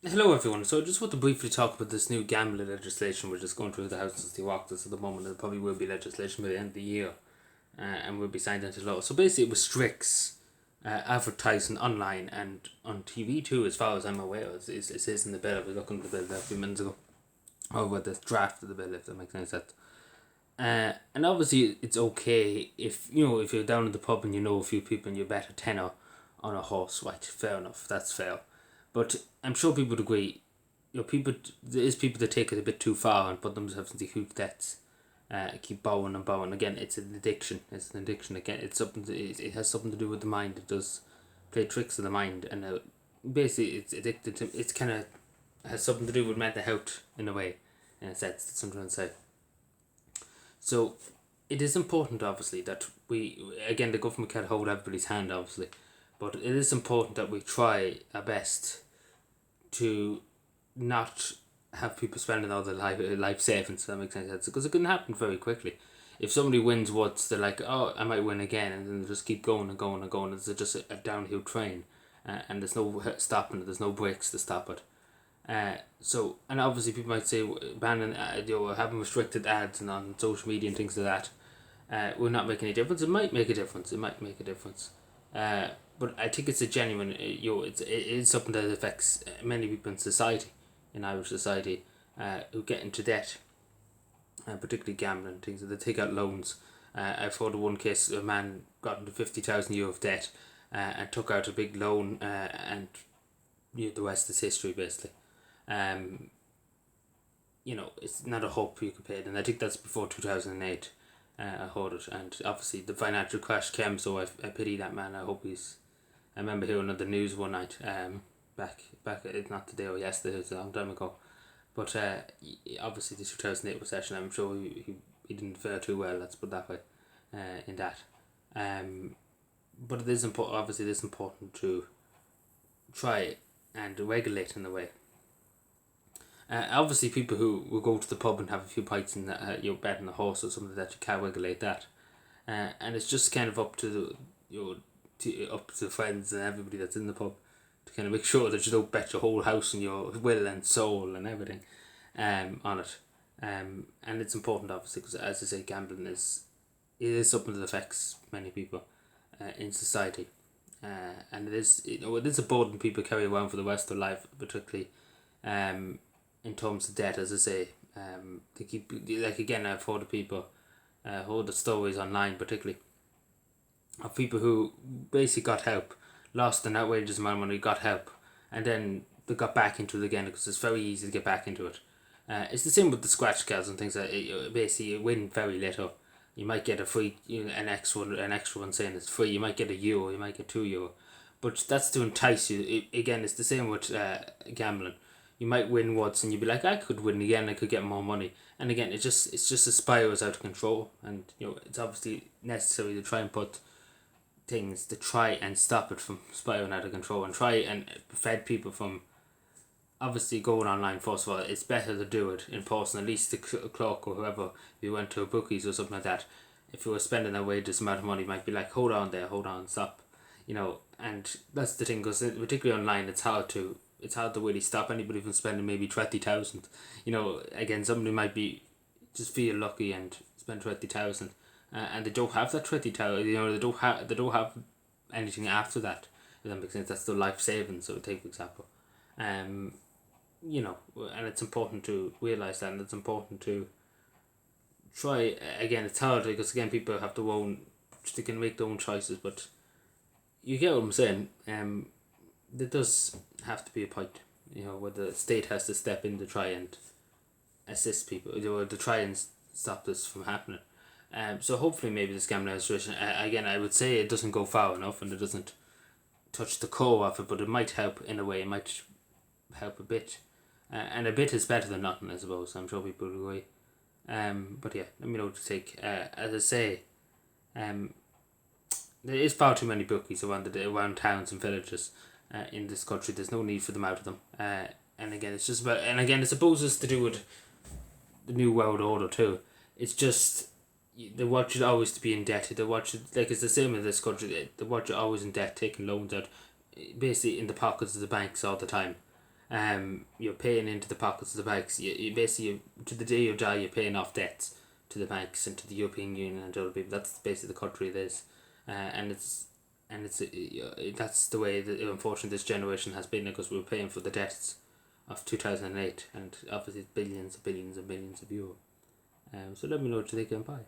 Hello everyone. So I just want to briefly talk about this new gambling legislation which is going through the House of the Oireachtas at the moment. There probably will be legislation by the end of the year and will be signed into law. So basically it restricts advertising online and on TV too, as far as I'm aware. It says in the bill. I was looking at the bill there a few minutes ago. Or with the draft of the bill, if that makes any sense. And obviously it's okay if you're down at the pub and you know a few people and you bet a tenner on a horse, right? Fair enough, that's fair. But I'm sure people would agree, there is people that take it a bit too far and put themselves into huge debts. Keep borrowing and borrowing. Again, it's an addiction. It's an addiction. Again, it has something to do with the mind. It does play tricks of the mind, and basically it's addicted to. It's kind of has something to do with mental health in a way, in a sense. That's what I'm trying to say. So it is important, obviously, that the government can't hold everybody's hand, obviously, but it is important that we try our best to not have people spending all their life savings. That makes sense, because it can happen very quickly. If somebody wins once, they're like, "Oh, I might win again," and then they just keep going and going and going. It's just a downhill train, and there's no stopping it. There's no brakes to stop it. And obviously people might say banning, having restricted ads and on social media and things like that, will not make any difference. It might make a difference. It might make a difference. But I think it's a genuine, it is something that affects many people in society, in Irish society, who get into debt, particularly gambling and things. They take out loans. I've heard of one case, a man got into €50,000 of debt, and took out a big loan, and the rest is history basically. Um, it's not a hope you could pay it, and I think that's before 2008. I heard it, and obviously the financial crash came, so I pity that man. I hope he's. I remember hearing on the news one night, back, it's not today or yesterday, it was a long time ago, but obviously the 2008 recession, I'm sure he didn't fare too well, let's put it that way, in that. Um, but it is important, obviously it is important to try and regulate in a way. Obviously, people who will go to the pub and have a few pints and bet on a horse or something like that, you can't regulate that. And it's just kind of up to up to the friends and everybody that's in the pub to kind of make sure that you don't bet your whole house and your will and soul and everything, on it. And it's important, obviously, because as I say, gambling is something that affects many people in society. And it is a burden people carry around for the rest of their life, particularly in terms of debt, as I say. They keep, like, again, I've heard of people, heard the stories online, particularly of people who basically got help, lost an outrageous amount of money, got help, and then they got back into it again because it's very easy to get back into it. It's the same with the scratch cards and things like that. Basically, you win very little. You might get a free, an extra one saying it's free. You might get €1. You might get €2. But that's to entice you. Again, it's the same with gambling. You might win once and you'd be like, I could win again. I could get more money. And again, it's just a spirals out of control. And it's obviously necessary to try and put things to try and stop it from spiraling out of control and try and prevent people from obviously going online. First of all, it's better to do it in person. At least the clerk or whoever, if you went to a bookies or something like that, if you were spending a wages amount of money, might be like, hold on there, hold on, stop, and that's the thing, because particularly online, it's hard to really stop anybody from spending maybe 20,000. Again, somebody might be just feel lucky and spend 20,000, and they don't have that 20,000. They don't have anything after that. If that makes sense, that's their life savings. So take for example, um, and it's important to realize that, and it's important to try. Again, it's hard because again, people have their own. They can make their own choices, but you get what I'm saying. There does have to be a point, where the state has to step in to try and assist people, to try and stop this from happening. So hopefully maybe the scam legislation, again, I would say it doesn't go far enough and it doesn't touch the core of it, but it might help in a way. It might help a bit, and a bit is better than nothing, I suppose. I'm sure people would agree. But yeah, let me know what you think. As I say, um, there is far too many bookies around towns and villages in this country. There's no need for them out of them. And again, it's just about, and again, I suppose it's to do with the new world order too. It's just they want you always to be in debt. They want you, like, it's the same in this country. They want you always in debt, taking loans out, basically in the pockets of the banks all the time. you're paying into the pockets of the banks. You basically, to the day you die, you're paying off debts to the banks and to the European Union and to other people. That's basically the country it is, and that's the way that unfortunately this generation has been, because we were paying for the debts of 2008, and obviously billions and billions and billions of euro. So let me know what you think, and bye.